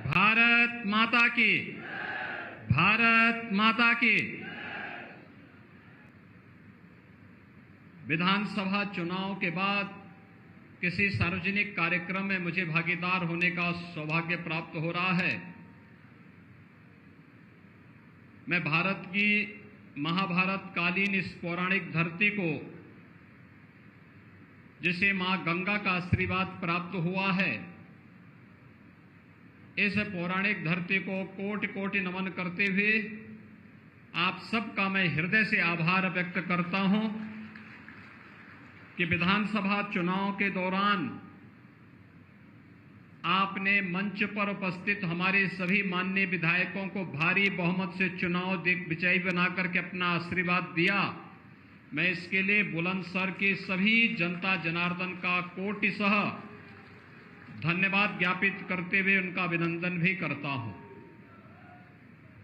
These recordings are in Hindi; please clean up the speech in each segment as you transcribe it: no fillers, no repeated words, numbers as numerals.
भारत माता की, भारत माता की। विधानसभा चुनाव के बाद किसी सार्वजनिक कार्यक्रम में मुझे भागीदार होने का सौभाग्य प्राप्त हो रहा है। मैं भारत की महाभारत कालीन इस पौराणिक धरती को, जिसे मां गंगा का आशीर्वाद प्राप्त हुआ है, इस पौराणिक धरती को कोटि कोटि नमन करते हुए आप सबका मैं हृदय से आभार व्यक्त करता हूं कि विधानसभा चुनाव के दौरान आपने मंच पर उपस्थित हमारे सभी माननीय विधायकों को भारी बहुमत से चुनाव विजयी बनाकर के अपना आशीर्वाद दिया। मैं इसके लिए बुलंदशहर के सभी जनता जनार्दन का कोटिशः धन्यवाद ज्ञापित करते हुए उनका अभिनंदन भी करता हूं,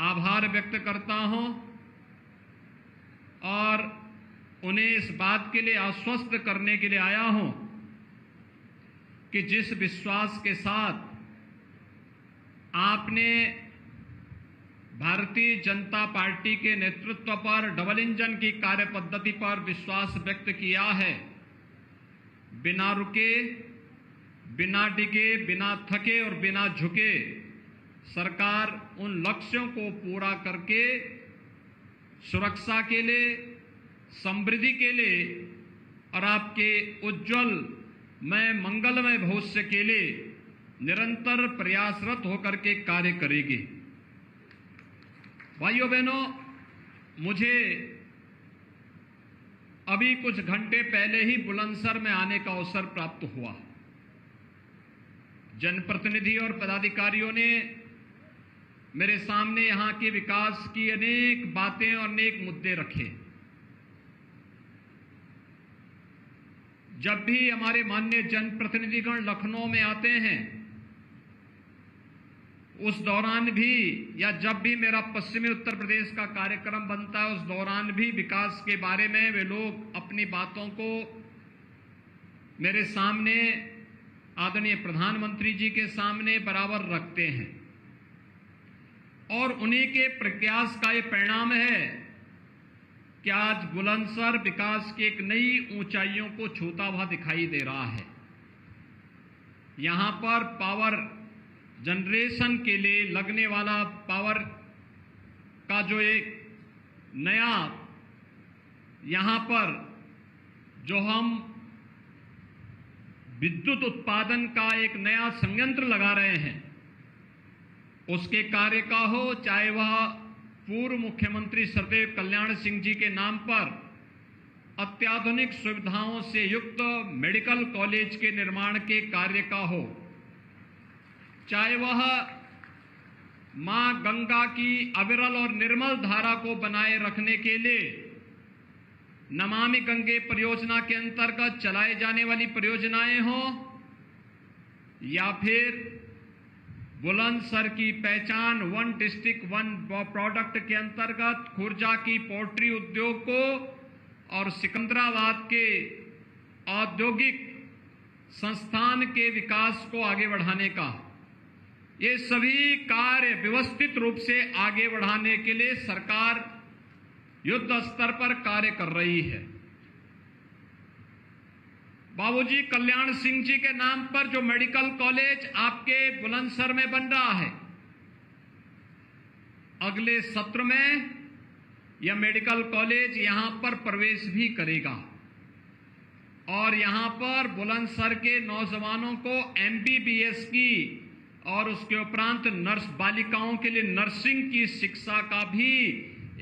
आभार व्यक्त करता हूं और उन्हें इस बात के लिए आश्वस्त करने के लिए आया हूं कि जिस विश्वास के साथ आपने भारतीय जनता पार्टी के नेतृत्व पर डबल इंजन की कार्य पद्धति पर विश्वास व्यक्त किया है, बिना रुके, बिना डिगे, बिना थके और बिना झुके सरकार उन लक्ष्यों को पूरा करके सुरक्षा के लिए, समृद्धि के लिए और आपके उज्जवल मंगलमय भविष्य के लिए निरंतर प्रयासरत होकर के कार्य करेगी। भाइयों बहनों, मुझे अभी कुछ घंटे पहले ही बुलंदशहर में आने का अवसर प्राप्त हुआ। जनप्रतिनिधि और पदाधिकारियों ने मेरे सामने यहां के विकास की अनेक बातें और अनेक मुद्दे रखे। जब भी हमारे माननीय जनप्रतिनिधिगण लखनऊ में आते हैं, उस दौरान भी या जब भी मेरा पश्चिमी उत्तर प्रदेश का कार्यक्रम बनता है, उस दौरान भी विकास के बारे में वे लोग अपनी बातों को मेरे सामने, आदरणीय प्रधानमंत्री जी के सामने बराबर रखते हैं और उन्हीं के प्रयास का ये परिणाम है कि आज बुलंदशहर विकास की एक नई ऊंचाइयों को छूता हुआ दिखाई दे रहा है। यहां पर पावर जनरेशन के लिए लगने वाला पावर का जो एक नया यहां पर जो हम विद्युत उत्पादन का एक नया संयंत्र लगा रहे हैं, उसके कार्य का हो, चाहे वह पूर्व मुख्यमंत्री सदैव कल्याण सिंह जी के नाम पर अत्याधुनिक सुविधाओं से युक्त मेडिकल कॉलेज के निर्माण के कार्य का हो, चाहे वह मां गंगा की अविरल और निर्मल धारा को बनाए रखने के लिए नमामि गंगे परियोजना के अंतर्गत चलाए जाने वाली परियोजनाएं हो, या फिर बुलंदशहर की पहचान वन डिस्ट्रिक्ट वन प्रोडक्ट के अंतर्गत खुर्जा की पोल्ट्री उद्योग को और सिकंदराबाद के औद्योगिक संस्थान के विकास को आगे बढ़ाने का, ये सभी कार्य व्यवस्थित रूप से आगे बढ़ाने के लिए सरकार युद्ध स्तर पर कार्य कर रही है। बाबूजी कल्याण सिंह जी के नाम पर जो मेडिकल कॉलेज आपके बुलंदशहर में बन रहा है, अगले सत्र में यह मेडिकल कॉलेज यहां पर प्रवेश भी करेगा और यहां पर बुलंदशहर के नौजवानों को MBBS की और उसके उपरांत नर्स बालिकाओं के लिए नर्सिंग की शिक्षा का भी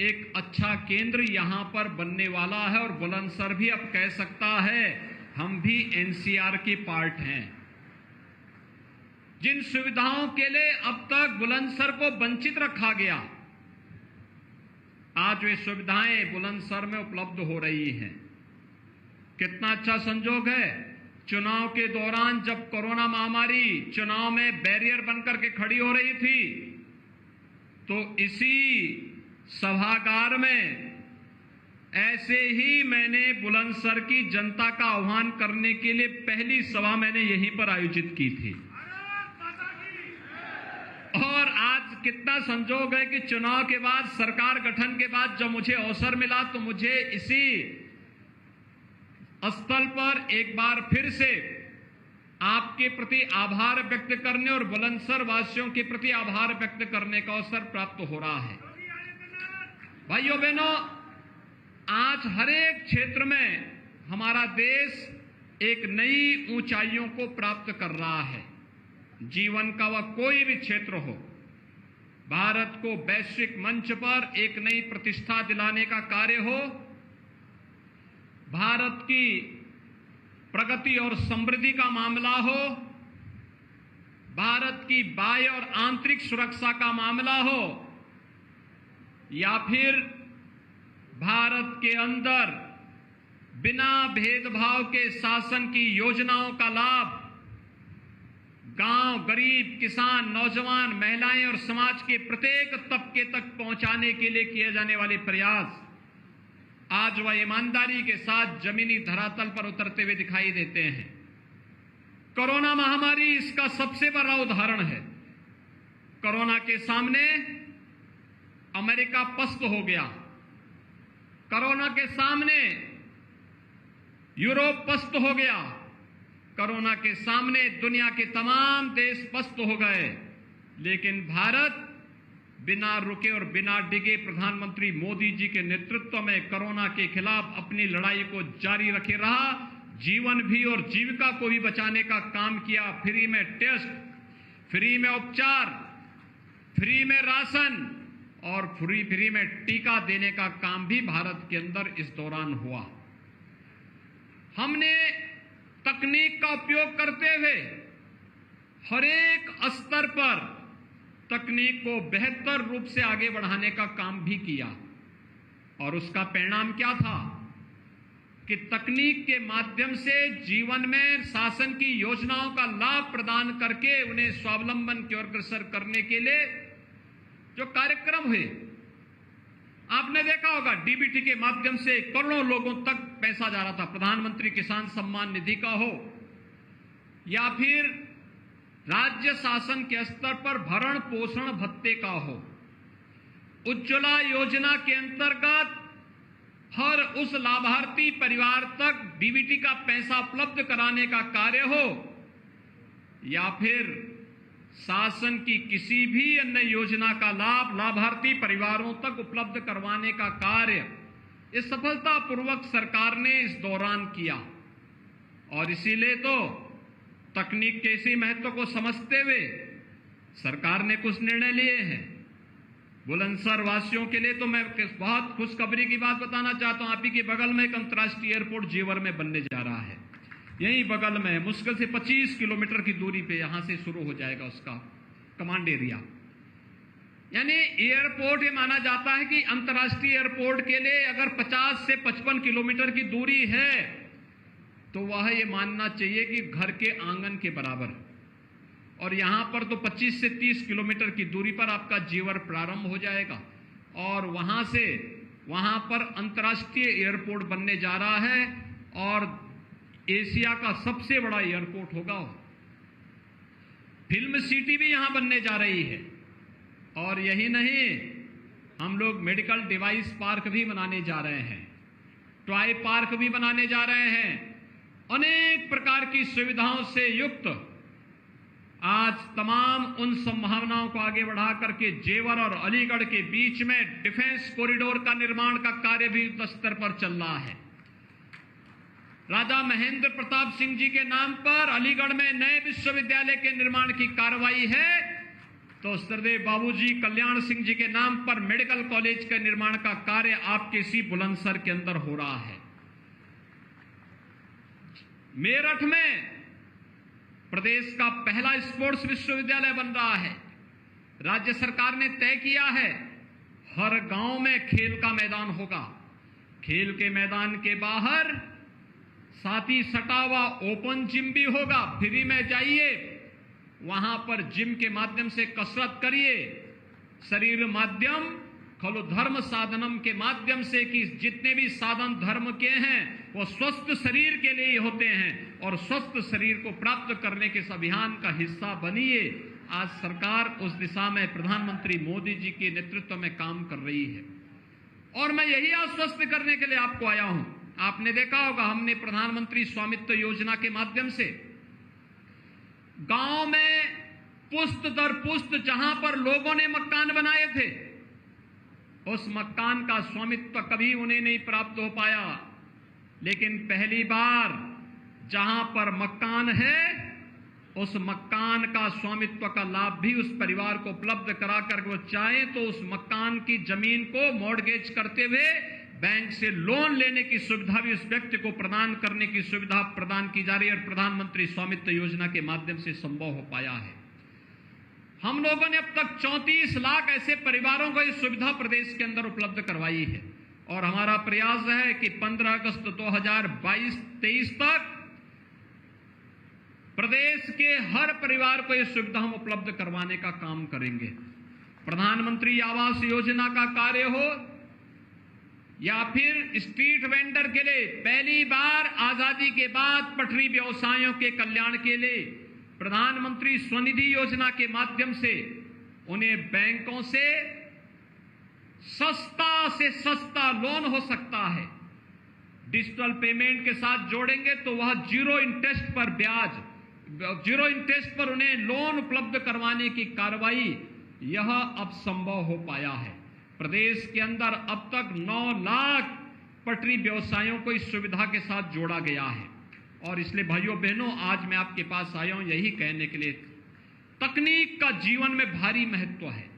एक अच्छा केंद्र यहां पर बनने वाला है और बुलंदशहर भी अब कह सकता है हम भी NCR की पार्ट हैं। जिन सुविधाओं के लिए अब तक बुलंदशहर को वंचित रखा गया, आज वे सुविधाएं बुलंदशहर में उपलब्ध हो रही हैं। कितना अच्छा संजोग है, चुनाव के दौरान जब कोरोना महामारी चुनाव में बैरियर बनकर के खड़ी हो रही थी, तो इसी सभागार में ऐसे ही मैंने बुलंदशहर की जनता का आह्वान करने के लिए पहली सभा मैंने यहीं पर आयोजित की थी और आज कितना संजोग है कि चुनाव के बाद, सरकार गठन के बाद जब मुझे अवसर मिला तो मुझे इसी स्थल पर एक बार फिर से आपके प्रति आभार व्यक्त करने और बुलंदशहर वासियों के प्रति आभार व्यक्त करने का अवसर प्राप्त हो रहा है। भाइयों बहनों, आज हर एक क्षेत्र में हमारा देश एक नई ऊंचाइयों को प्राप्त कर रहा है। जीवन का वह कोई भी क्षेत्र हो, भारत को वैश्विक मंच पर एक नई प्रतिष्ठा दिलाने का कार्य हो, भारत की प्रगति और समृद्धि का मामला हो, भारत की बाह्य और आंतरिक सुरक्षा का मामला हो, या फिर भारत के अंदर बिना भेदभाव के शासन की योजनाओं का लाभ गांव, गरीब, किसान, नौजवान, महिलाएं और समाज के प्रत्येक तबके तक पहुंचाने के लिए किए जाने वाले प्रयास आज वह ईमानदारी के साथ जमीनी धरातल पर उतरते हुए दिखाई देते हैं। कोरोना महामारी इसका सबसे बड़ा उदाहरण है। कोरोना के सामने अमेरिका पस्त हो गया, कोरोना के सामने यूरोप पस्त हो गया, कोरोना के सामने दुनिया के तमाम देश पस्त हो गए, लेकिन भारत बिना रुके और बिना डिगे प्रधानमंत्री मोदी जी के नेतृत्व में कोरोना के खिलाफ अपनी लड़ाई को जारी रखे रहा। जीवन भी और जीविका को भी बचाने का काम किया। फ्री में टेस्ट, फ्री में उपचार, फ्री में राशन और फ्री में टीका देने का काम भी भारत के अंदर इस दौरान हुआ। हमने तकनीक का उपयोग करते हुए हर एक स्तर पर तकनीक को बेहतर रूप से आगे बढ़ाने का काम भी किया, और उसका परिणाम क्या था कि तकनीक के माध्यम से जीवन में शासन की योजनाओं का लाभ प्रदान करके उन्हें स्वावलंबन की ओर अग्रसर करने के लिए जो कार्यक्रम हुए, आपने देखा होगा डीबीटी के माध्यम से करोड़ों लोगों तक पैसा जा रहा था। प्रधानमंत्री किसान सम्मान निधि का हो या फिर राज्य शासन के स्तर पर भरण पोषण भत्ते का हो, उज्ज्वला योजना के अंतर्गत हर उस लाभार्थी परिवार तक डीबीटी का पैसा उपलब्ध कराने का कार्य हो, या फिर शासन की किसी भी अन्य योजना का लाभ लाभार्थी परिवारों तक उपलब्ध करवाने का कार्य इस सफलतापूर्वक सरकार ने इस दौरान किया। और इसीलिए तो तकनीक के इसी महत्व को समझते हुए सरकार ने कुछ निर्णय लिए हैं। बुलंदशहर वासियों के लिए तो मैं बहुत खुशखबरी की बात बताना चाहता हूं। आप ही के बगल में एक अंतर्राष्ट्रीय एयरपोर्ट जेवर में बनने जा रहा है। यही बगल में मुश्किल से 25 किलोमीटर की दूरी पे यहां से शुरू हो जाएगा उसका कमांड एरिया। यानी एयरपोर्ट ये माना जाता है कि अंतर्राष्ट्रीय एयरपोर्ट के लिए अगर 50 से 55 किलोमीटर की दूरी है तो वह ये मानना चाहिए कि घर के आंगन के बराबर। और यहां पर तो 25 से 30 किलोमीटर की दूरी पर आपका जेवर प्रारंभ हो जाएगा, और वहां से वहां पर अंतर्राष्ट्रीय एयरपोर्ट बनने जा रहा है और एशिया का सबसे बड़ा एयरपोर्ट होगा। फिल्म सिटी भी यहां बनने जा रही है। और यही नहीं, हम लोग मेडिकल डिवाइस पार्क भी बनाने जा रहे हैं, टॉय पार्क भी बनाने जा रहे हैं। अनेक प्रकार की सुविधाओं से युक्त आज तमाम उन संभावनाओं को आगे बढ़ा करके जेवर और अलीगढ़ के बीच में डिफेंस कॉरिडोर का निर्माण का कार्य भी युद्ध स्तर पर चल रहा है। राजा महेंद्र प्रताप सिंह जी के नाम पर अलीगढ़ में नए विश्वविद्यालय के निर्माण की कार्रवाई है, तो सरदेव बाबूजी कल्याण सिंह जी के नाम पर मेडिकल कॉलेज के निर्माण का कार्य आपके इसी बुलंदशहर के अंदर हो रहा है। मेरठ में प्रदेश का पहला स्पोर्ट्स विश्वविद्यालय बन रहा है। राज्य सरकार ने तय किया है हर गांव में खेल का मैदान होगा। खेल के मैदान के बाहर साथ ही सटा हुआ ओपन जिम भी होगा। फ्री में जाइए, वहां पर जिम के माध्यम से कसरत करिए। शरीर माध्यम खलु धर्म साधनम के माध्यम से कि जितने भी साधन धर्म के हैं वो स्वस्थ शरीर के लिए होते हैं, और स्वस्थ शरीर को प्राप्त करने के इस अभियान का हिस्सा बनिए। आज सरकार उस दिशा में प्रधानमंत्री मोदी जी के नेतृत्व में काम कर रही है और मैं यही आश्वस्त करने के लिए आपको आया हूं। आपने देखा होगा, हमने प्रधानमंत्री स्वामित्व योजना के माध्यम से गांव में पुश्त दर पुश्त जहां पर लोगों ने मकान बनाए थे, उस मकान का स्वामित्व कभी उन्हें नहीं प्राप्त हो पाया, लेकिन पहली बार जहां पर मकान है उस मकान का स्वामित्व का लाभ भी उस परिवार को उपलब्ध कराकर वो चाहे तो उस मकान की जमीन को मॉर्गेज करते हुए बैंक से लोन लेने की सुविधा भी उस व्यक्ति को प्रदान करने की सुविधा प्रदान की जा रही है और प्रधानमंत्री स्वामित्व योजना के माध्यम से संभव हो पाया है। हम लोगों ने अब तक 34 लाख ऐसे परिवारों को यह सुविधा प्रदेश के अंदर उपलब्ध करवाई है और हमारा प्रयास है कि 15 अगस्त 2022-23 तक प्रदेश के हर परिवार को यह सुविधा हम उपलब्ध करवाने का काम करेंगे। प्रधानमंत्री आवास योजना का कार्य हो या फिर स्ट्रीट वेंडर के लिए पहली बार आजादी के बाद पटरी व्यवसायों के कल्याण के लिए प्रधानमंत्री स्वनिधि योजना के माध्यम से उन्हें बैंकों से सस्ता लोन हो सकता है। डिजिटल पेमेंट के साथ जोड़ेंगे तो वह जीरो इंटरेस्ट पर उन्हें लोन उपलब्ध करवाने की कार्रवाई यह अब संभव हो पाया है। प्रदेश के अंदर अब तक 9 लाख पटरी व्यवसायों को इस सुविधा के साथ जोड़ा गया है और इसलिए भाइयों बहनों, आज मैं आपके पास आया हूं यही कहने के लिए, तकनीक का जीवन में भारी महत्व है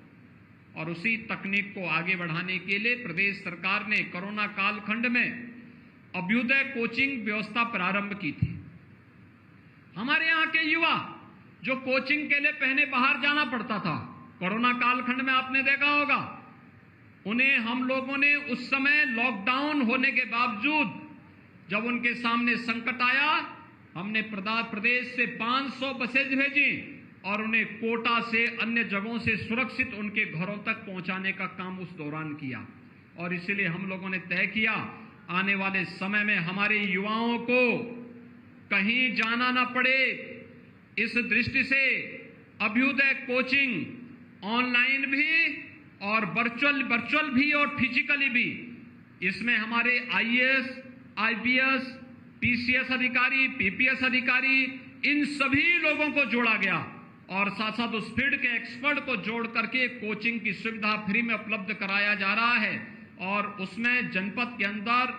और उसी तकनीक को आगे बढ़ाने के लिए प्रदेश सरकार ने कोरोना कालखंड में अभ्युदय कोचिंग व्यवस्था प्रारंभ की थी। हमारे यहां के युवा जो कोचिंग के लिए पहले बाहर जाना पड़ता था, कोरोना कालखंड में आपने देखा होगा, उन्हें हम लोगों ने उस समय लॉकडाउन होने के बावजूद जब उनके सामने संकट आया, हमने प्रदेश से 500 बसेज भेजी और उन्हें कोटा से अन्य जगहों से सुरक्षित उनके घरों तक पहुंचाने का काम उस दौरान किया और इसलिए हम लोगों ने तय किया आने वाले समय में हमारे युवाओं को कहीं जाना ना पड़े। इस दृष्टि से अभ्युदय कोचिंग ऑनलाइन भी और वर्चुअल भी और फिजिकली भी, इसमें हमारे आईएएस, आईपीएस, पीसीएस अधिकारी, पीपीएस अधिकारी, इन सभी लोगों को जोड़ा गया और साथ साथ उस फील्ड के एक्सपर्ट को जोड़ करके कोचिंग की सुविधा फ्री में उपलब्ध कराया जा रहा है और उसमें जनपद के अंदर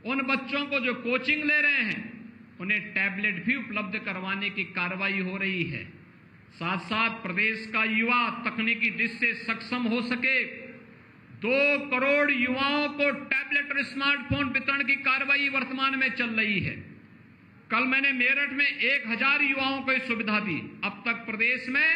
उन बच्चों को जो कोचिंग ले रहे हैं उन्हें टैबलेट भी उपलब्ध करवाने की कार्रवाई हो रही है। साथ साथ प्रदेश का युवा तकनीकी दृष्टि से सक्षम हो सके, 2 करोड़ युवाओं को टैबलेट और स्मार्टफोन वितरण की कार्रवाई वर्तमान में चल रही है। कल मैंने मेरठ में 1000 युवाओं को यह सुविधा दी। अब तक प्रदेश में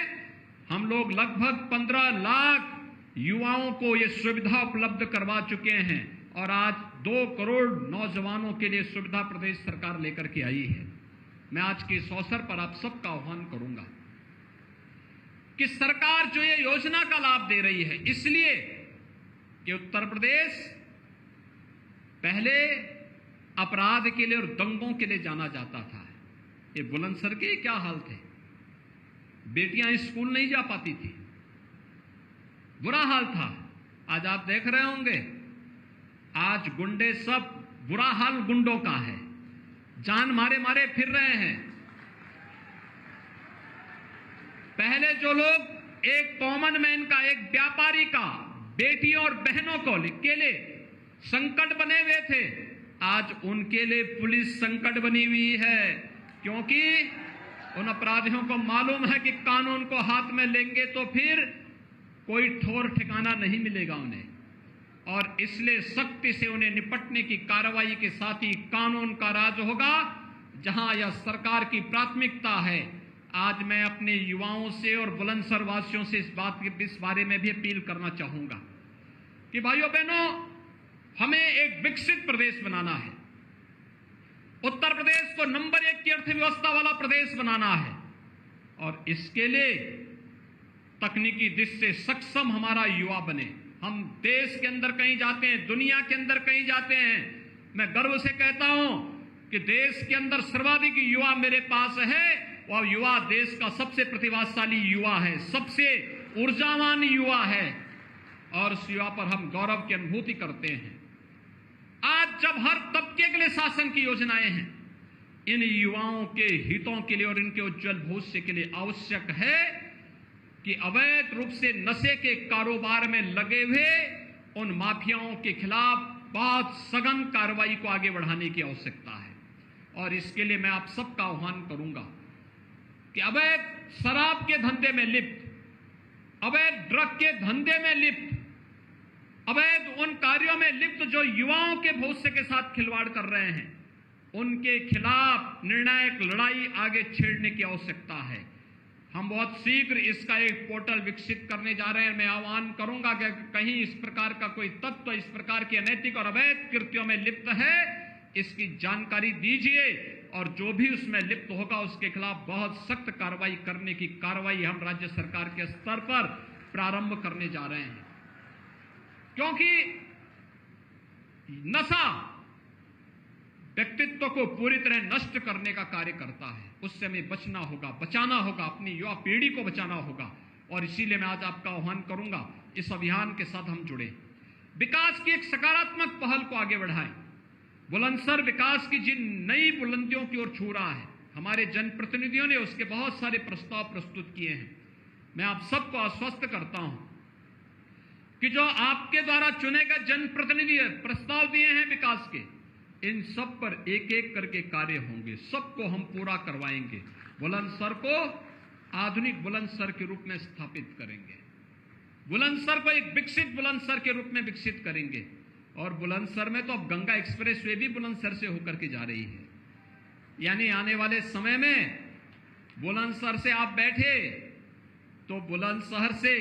हम लोग लगभग 15 लाख युवाओं को यह सुविधा उपलब्ध करवा चुके हैं और आज 2 करोड़ नौजवानों के लिए सुविधा प्रदेश सरकार लेकर के आई है। मैं आज के इस अवसर पर आप सबका आह्वान करूंगा कि सरकार जो ये योजना का लाभ दे रही है, इसलिए कि उत्तर प्रदेश पहले अपराध के लिए और दंगों के लिए जाना जाता था। ये बुलंदशहर के क्या हाल थे, बेटियां स्कूल नहीं जा पाती थी, बुरा हाल था। आज आप देख रहे होंगे, आज गुंडे सब, बुरा हाल गुंडों का है, जान मारे मारे फिर रहे हैं। पहले जो लोग एक कॉमन मैन का, एक व्यापारी का बेटियों और बहनों को के लिए संकट बने हुए थे, आज उनके लिए पुलिस संकट बनी हुई है, क्योंकि उन अपराधियों को मालूम है कि कानून को हाथ में लेंगे तो फिर कोई ठौर ठिकाना नहीं मिलेगा उन्हें, और इसलिए सख्ती से उन्हें निपटने की कार्रवाई के साथ ही कानून का राज होगा, जहां यह सरकार की प्राथमिकता है। आज मैं अपने युवाओं से और बुलंदशहर वासियों से इस बारे में भी अपील करना चाहूंगा कि भाइयों बहनों, हमें एक विकसित प्रदेश बनाना है। उत्तर प्रदेश को नंबर 1 की अर्थव्यवस्था वाला प्रदेश बनाना है और इसके लिए तकनीकी दृष्टि से सक्षम हमारा युवा बने। हम देश के अंदर कहीं जाते हैं, दुनिया के अंदर कहीं जाते हैं, मैं गर्व से कहता हूं कि देश के अंदर सर्वाधिक युवा मेरे पास है, वह युवा देश का सबसे प्रतिभाशाली युवा है, सबसे ऊर्जावान युवा है और उस युवा पर हम गौरव की अनुभूति करते हैं। आज जब हर तबके के लिए शासन की योजनाएं हैं, इन युवाओं के हितों के लिए और इनके उज्जवल भविष्य के लिए आवश्यक है कि अवैध रूप से नशे के कारोबार में लगे हुए उन माफियाओं के खिलाफ बहुत सघन कार्रवाई को आगे बढ़ाने की आवश्यकता है। और इसके लिए मैं आप सबका आह्वान करूंगा कि अवैध शराब के धंधे में लिप्त, अवैध ड्रग के धंधे में लिप्त, अवैध उन कार्यों में लिप्त जो युवाओं के भविष्य के साथ खिलवाड़ कर रहे हैं, उनके खिलाफ निर्णायक लड़ाई आगे छेड़ने की आवश्यकता है। हम बहुत शीघ्र इसका एक पोर्टल विकसित करने जा रहे हैं। मैं आह्वान करूंगा कि कहीं इस प्रकार का कोई तत्व इस प्रकार की अनैतिक और अवैध कृत्यों में लिप्त है, इसकी जानकारी दीजिए और जो भी उसमें लिप्त होगा उसके खिलाफ बहुत सख्त कार्रवाई करने की कार्रवाई हम राज्य सरकार के स्तर पर प्रारंभ करने जा रहे हैं। क्योंकि नशा व्यक्तित्व को पूरी तरह नष्ट करने का कार्य करता है, उससे हमें बचना होगा, बचाना होगा, अपनी युवा पीढ़ी को बचाना होगा। और इसीलिए मैं आज आपका आह्वान करूंगा इस अभियान के साथ हम जुड़े, विकास की एक सकारात्मक पहल को आगे बढ़ाएं। बुलंदशहर विकास की जिन नई बुलंदियों की ओर छू रहा है, हमारे जनप्रतिनिधियों ने उसके बहुत सारे प्रस्ताव प्रस्तुत किए हैं। मैं आप सबको आश्वस्त करता हूं कि जो आपके द्वारा चुने गए जनप्रतिनिधि प्रस्ताव दिए हैं विकास के, इन सब पर एक एक करके कार्य होंगे, सबको हम पूरा करवाएंगे। बुलंदशहर को आधुनिक बुलंदशहर के रूप में स्थापित करेंगे, बुलंदशहर को एक विकसित बुलंदशहर के रूप में विकसित करेंगे। और बुलंदशहर में तो अब गंगा एक्सप्रेस वे भी बुलंदशहर से होकर के जा रही है, यानी आने वाले समय में बुलंदशहर से आप बैठे तो बुलंदशहर से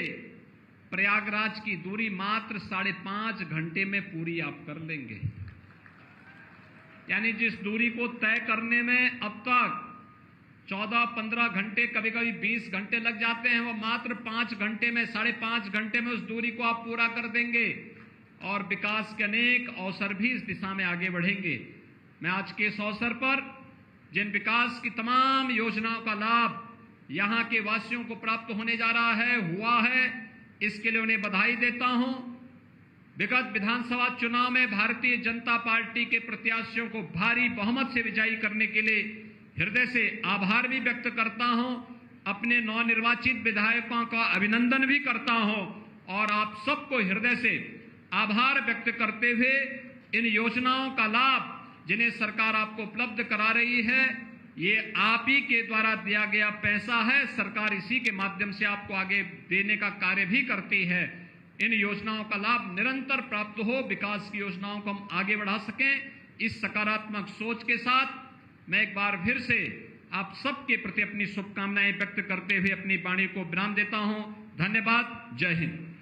प्रयागराज की दूरी मात्र 5.5 घंटे में पूरी आप कर लेंगे। यानी जिस दूरी को तय करने में अब तक 14-15 घंटे, कभी कभी 20 घंटे लग जाते हैं, वो मात्र 5 घंटे में, 5.5 घंटे में उस दूरी को आप पूरा कर देंगे और विकास के अनेक अवसर भी इस दिशा में आगे बढ़ेंगे। मैं आज के इस अवसर पर जिन विकास की तमाम योजनाओं का लाभ यहां के वासियों को प्राप्त होने जा रहा है, हुआ है, इसके लिए उन्हें बधाई देता हूं। विगत विधानसभा चुनाव में भारतीय जनता पार्टी के प्रत्याशियों को भारी बहुमत से विजयी करने के लिए हृदय से आभार भी व्यक्त करता हूं, अपने नवनिर्वाचित विधायकों का अभिनंदन भी करता हूं और आप सबको हृदय से आभार व्यक्त करते हुए इन योजनाओं का लाभ जिन्हें सरकार आपको उपलब्ध करा रही है, ये आप ही के द्वारा दिया गया पैसा है। सरकार इसी के माध्यम से आपको आगे देने का कार्य भी करती है। इन योजनाओं का लाभ निरंतर प्राप्त हो, विकास की योजनाओं को हम आगे बढ़ा सकें। इस सकारात्मक सोच के साथ मैं एक बार फिर से आप सबके प्रति अपनी शुभकामनाएं व्यक्त करते हुए अपनी वाणी को विराम देता हूं। धन्यवाद। जय हिंद।